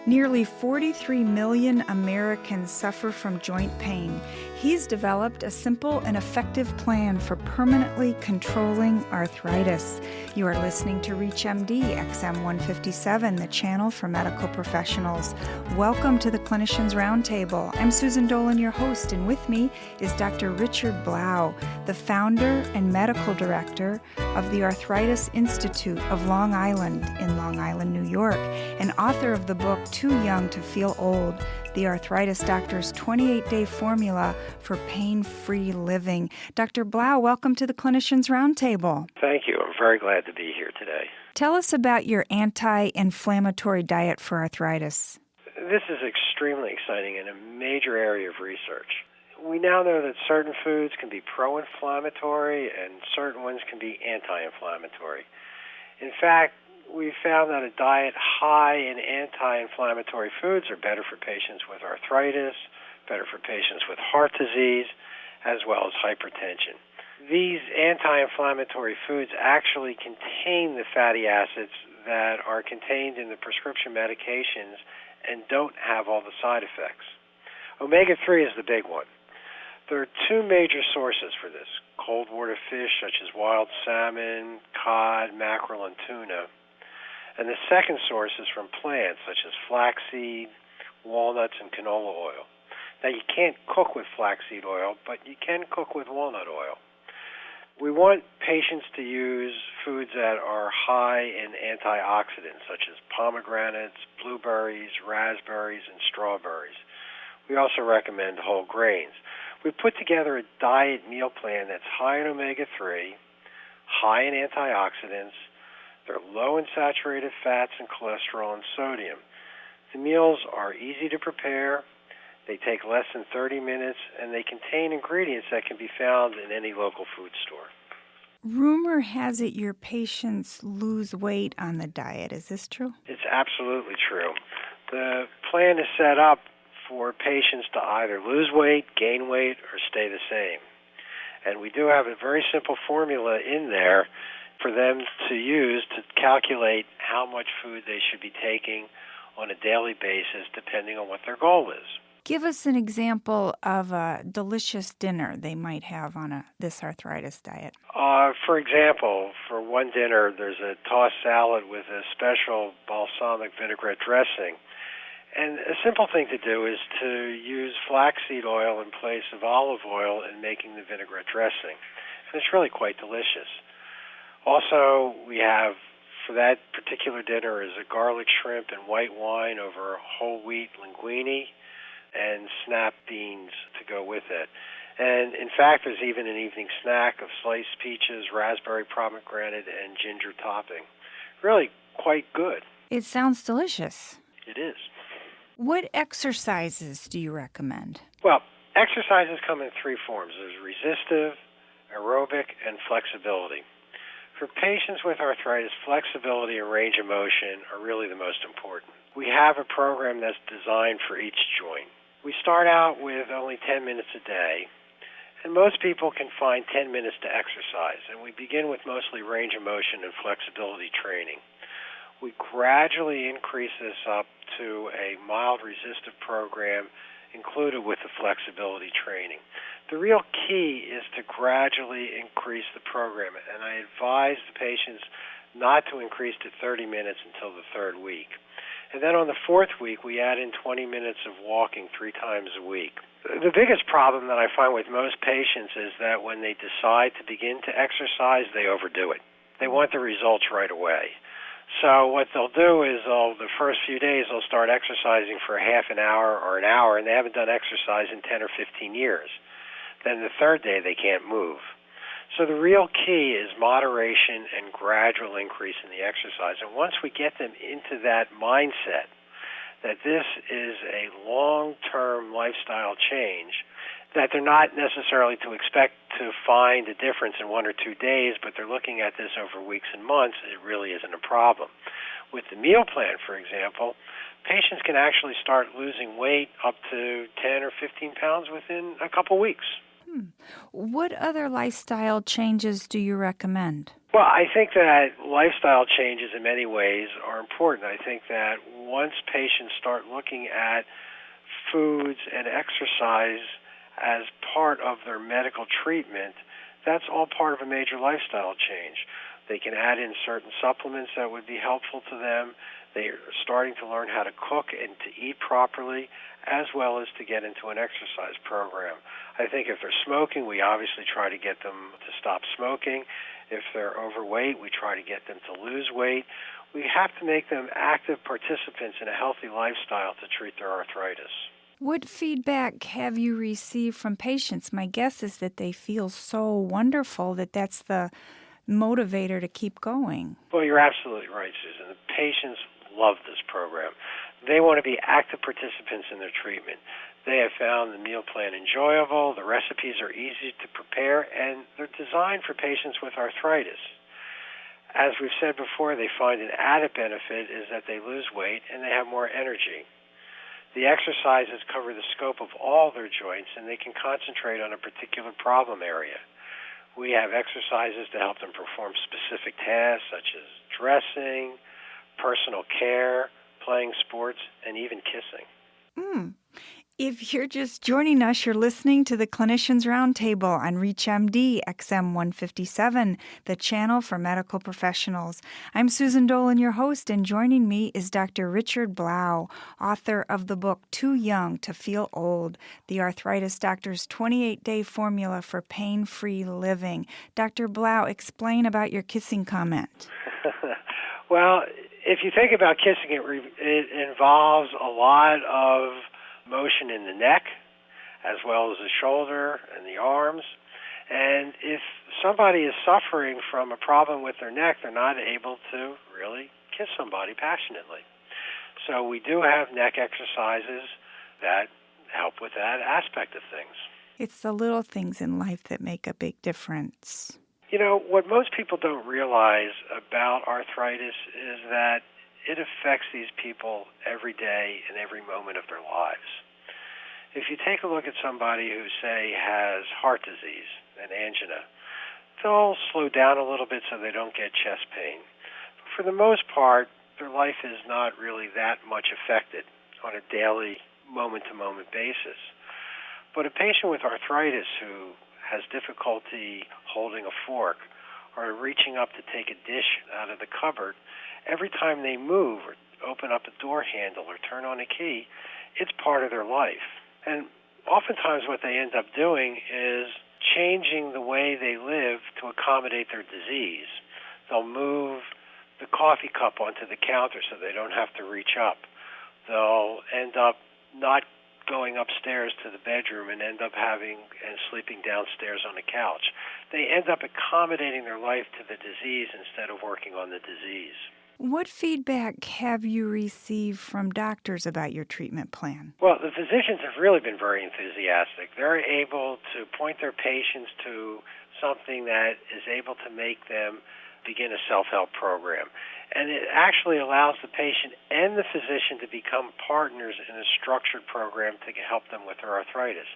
Nearly 43 million Americans suffer from joint pain. He's developed a simple and effective plan for permanently controlling arthritis. You are listening to ReachMD XM 157, the channel for medical professionals. Welcome to the Clinicians Roundtable. I'm Susan Dolan, your host, and with me is Dr. Richard Blau, the founder and medical director of the Arthritis Institute of Long Island in Long Island, New York, and author of the book Too Young to Feel Old, the Arthritis Doctor's 28-Day Formula for Pain-Free Living. Dr. Blau, welcome to the Clinicians Roundtable. Thank you. I'm very glad to be here today. Tell us about your anti-inflammatory diet for arthritis. This is extremely exciting and a major area of research. We now know that certain foods can be pro-inflammatory and certain ones can be anti-inflammatory. In fact, we found that a diet high in anti-inflammatory foods are better for patients with arthritis, better for patients with heart disease, as well as hypertension. These anti-inflammatory foods actually contain the fatty acids that are contained in the prescription medications and don't have all the side effects. Omega-3 is the big one. There are two major sources for this: cold water fish such as wild salmon, cod, mackerel, and tuna. And the second source is from plants such as flaxseed, walnuts, and canola oil. Now, you can't cook with flaxseed oil, but you can cook with walnut oil. We want patients to use foods that are high in antioxidants such as pomegranates, blueberries, raspberries, and strawberries. We also recommend whole grains. We put together a diet meal plan that's high in omega-3, high in antioxidants. They're low in saturated fats and cholesterol and sodium. The meals are easy to prepare. They take less than 30 minutes, and they contain ingredients that can be found in any local food store. Rumor has it your patients lose weight on the diet. Is this true? It's absolutely true. The plan is set up for patients to either lose weight, gain weight, or stay the same. And we do have a very simple formula in there for them to use to calculate how much food they should be taking on a daily basis depending on what their goal is. Give us an example of a delicious dinner they might have on this arthritis diet. For example, for one dinner, there's a tossed salad with a special balsamic vinaigrette dressing. And a simple thing to do is to use flaxseed oil in place of olive oil in making the vinaigrette dressing. And it's really quite delicious. Also, we have, for that particular dinner, is a garlic shrimp and white wine over whole wheat linguine and snap beans to go with it. And in fact, there's even an evening snack of sliced peaches, raspberry pomegranate, and ginger topping. Really quite good. It sounds delicious. It is. What exercises do you recommend? Well, exercises come in three forms. There's resistive, aerobic, and flexibility. For patients with arthritis, flexibility and range of motion are really the most important. We have a program that's designed for each joint. We start out with only 10 minutes a day, and most people can find 10 minutes to exercise, and we begin with mostly range of motion and flexibility training. We gradually increase this up to a mild resistive program included with the flexibility training. The real key is to gradually increase the program, and I advise the patients not to increase to 30 minutes until the third week. And then on the fourth week, we add in 20 minutes of walking 3 times a week. The biggest problem that I find with most patients is that when they decide to begin to exercise, they overdo it. They want the results right away. So what they'll do is the first few days they'll start exercising for a half an hour or an hour, and they haven't done exercise in 10 or 15 years. Then the third day they can't move. So the real key is moderation and gradual increase in the exercise. And once we get them into that mindset that this is a long-term lifestyle change, that they're not necessarily to expect to find a difference in 1 or 2 days, but they're looking at this over weeks and months, it really isn't a problem. With the meal plan, for example, patients can actually start losing weight up to 10 or 15 pounds within a couple weeks. What other lifestyle changes do you recommend? Well, I think that lifestyle changes in many ways are important. I think that once patients start looking at foods and exercise as part of their medical treatment, that's all part of a major lifestyle change. They can add in certain supplements that would be helpful to them. They are starting to learn how to cook and to eat properly, as well as to get into an exercise program. I think if they're smoking, we obviously try to get them to stop smoking. If they're overweight, we try to get them to lose weight. We have to make them active participants in a healthy lifestyle to treat their arthritis. What feedback have you received from patients? My guess is that they feel so wonderful that that's the motivator to keep going. Well, you're absolutely right, Susan. The patients love this program. They want to be active participants in their treatment. They have found the meal plan enjoyable, the recipes are easy to prepare, and they're designed for patients with arthritis. As we've said before, they find an added benefit is that they lose weight and they have more energy. The exercises cover the scope of all their joints, and they can concentrate on a particular problem area. We have exercises to help them perform specific tasks such as dressing, personal care, playing sports, and even kissing. If you're just joining us, you're listening to the Clinicians Roundtable on ReachMD XM 157, the channel for medical professionals. I'm Susan Dolan, your host, and joining me is Dr. Richard Blau, author of the book Too Young to Feel Old, the Arthritis Doctor's 28-Day Formula for Pain-Free Living. Dr. Blau, explain about your kissing comment. Well, if you think about kissing, it involves a lot of motion in the neck, as well as the shoulder and the arms. And if somebody is suffering from a problem with their neck, they're not able to really kiss somebody passionately. So we do have neck exercises that help with that aspect of things. It's the little things in life that make a big difference. You know, what most people don't realize about arthritis is that it affects these people every day and every moment of their lives. If you take a look at somebody who, say, has heart disease and angina, they'll slow down a little bit so they don't get chest pain. But for the most part, their life is not really that much affected on a daily, moment-to-moment basis. But a patient with arthritis who has difficulty holding a fork or reaching up to take a dish out of the cupboard, every time they move or open up a door handle or turn on a key, it's part of their life. And oftentimes what they end up doing is changing the way they live to accommodate their disease. They'll move the coffee cup onto the counter so they don't have to reach up. They'll end up not going upstairs to the bedroom and end up having and sleeping downstairs on the couch. They end up accommodating their life to the disease instead of working on the disease. What feedback have you received from doctors about your treatment plan? Well, the physicians have really been very enthusiastic. They're able to point their patients to something that is able to make them begin a self-help program. And it actually allows the patient and the physician to become partners in a structured program to help them with their arthritis.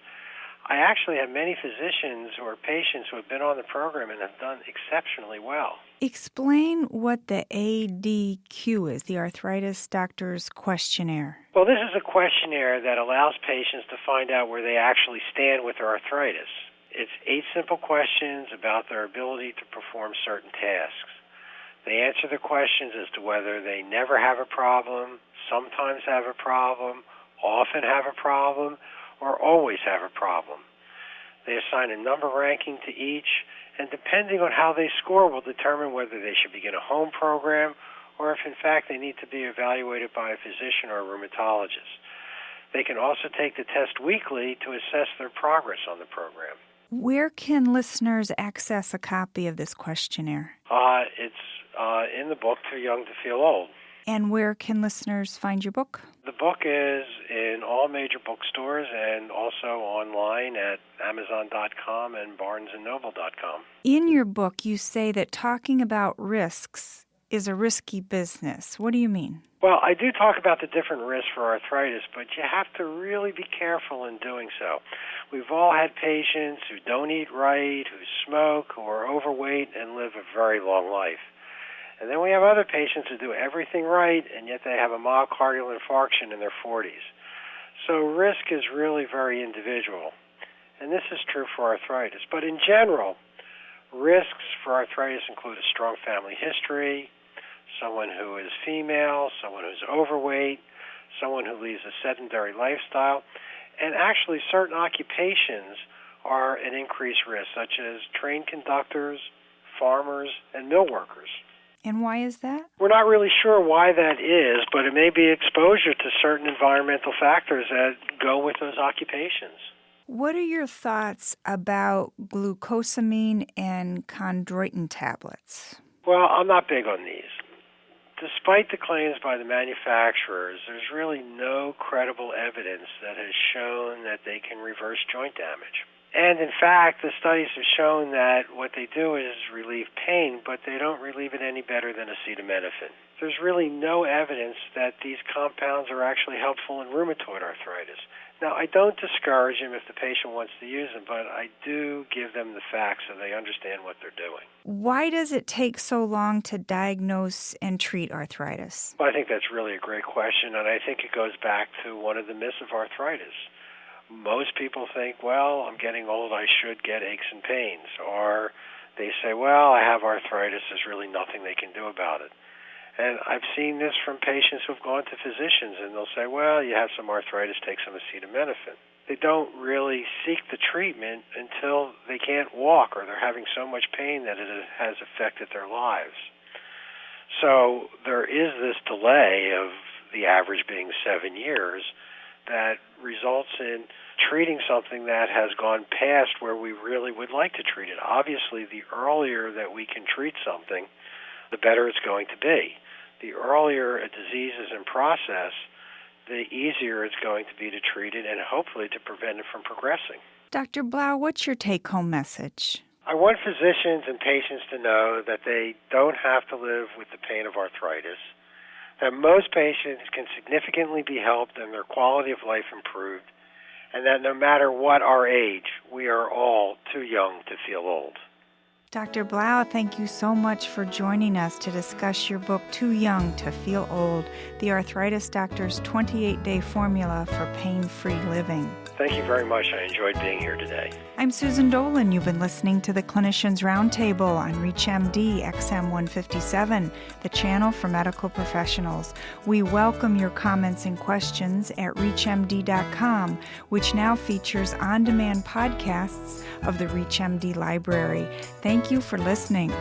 I actually have many physicians or patients who have been on the program and have done exceptionally well. Explain what the ADQ is, the Arthritis Doctor's Questionnaire. Well, this is a questionnaire that allows patients to find out where they actually stand with their arthritis. It's 8 simple questions about their ability to perform certain tasks. They answer the questions as to whether they never have a problem, sometimes have a problem, often have a problem, or always have a problem. They assign a number ranking to each, and depending on how they score will determine whether they should begin a home program or if, in fact, they need to be evaluated by a physician or a rheumatologist. They can also take the test weekly to assess their progress on the program. Where can listeners access a copy of this questionnaire? It's in the book, Too Young to Feel Old. And where can listeners find your book? The book is in all major bookstores and also online at Amazon.com and BarnesandNoble.com. In your book, you say that talking about risks is a risky business. What do you mean? Well, I do talk about the different risks for arthritis, but you have to really be careful in doing so. We've all had patients who don't eat right, who smoke, who are overweight, and live a very long life. And then we have other patients who do everything right, and yet they have a myocardial infarction in their 40s. So risk is really very individual. And this is true for arthritis. But in general, risks for arthritis include a strong family history, someone who is female, someone who's overweight, someone who leads a sedentary lifestyle, and actually certain occupations are an increased risk, such as train conductors, farmers, and mill workers. And why is that? We're not really sure why that is, but it may be exposure to certain environmental factors that go with those occupations. What are your thoughts about glucosamine and chondroitin tablets? Well, I'm not big on these. Despite the claims by the manufacturers, there's really no credible evidence that has shown that they can reverse joint damage. And in fact, the studies have shown that what they do is relieve pain, but they don't relieve it any better than acetaminophen. There's really no evidence that these compounds are actually helpful in rheumatoid arthritis. Now, I don't discourage them if the patient wants to use them, but I do give them the facts so they understand what they're doing. Why does it take so long to diagnose and treat arthritis? Well, I think that's really a great question, and I think it goes back to one of the myths of arthritis. Most people think, well, I'm getting old, I should get aches and pains. Or they say, well, I have arthritis, there's really nothing they can do about it. And I've seen this from patients who've gone to physicians, and they'll say, well, you have some arthritis, take some acetaminophen. They don't really seek the treatment until they can't walk or they're having so much pain that it has affected their lives. So there is this delay of the average being 7 years that results in treating something that has gone past where we really would like to treat it. Obviously, the earlier that we can treat something, the better it's going to be. The earlier a disease is in process, the easier it's going to be to treat it and hopefully to prevent it from progressing. Dr. Blau, what's your take-home message? I want physicians and patients to know that they don't have to live with the pain of arthritis, that most patients can significantly be helped and their quality of life improved, and that no matter what our age, we are all too young to feel old. Dr. Blau, thank you so much for joining us to discuss your book, Too Young to Feel Old, the Arthritis Doctor's 28-Day Formula for Pain-Free Living. Thank you very much. I enjoyed being here today. I'm Susan Dolan. You've been listening to the Clinicians Roundtable on ReachMD XM 157, the channel for medical professionals. We welcome your comments and questions at ReachMD.com, which now features on-demand podcasts of the ReachMD library. Thank you for listening.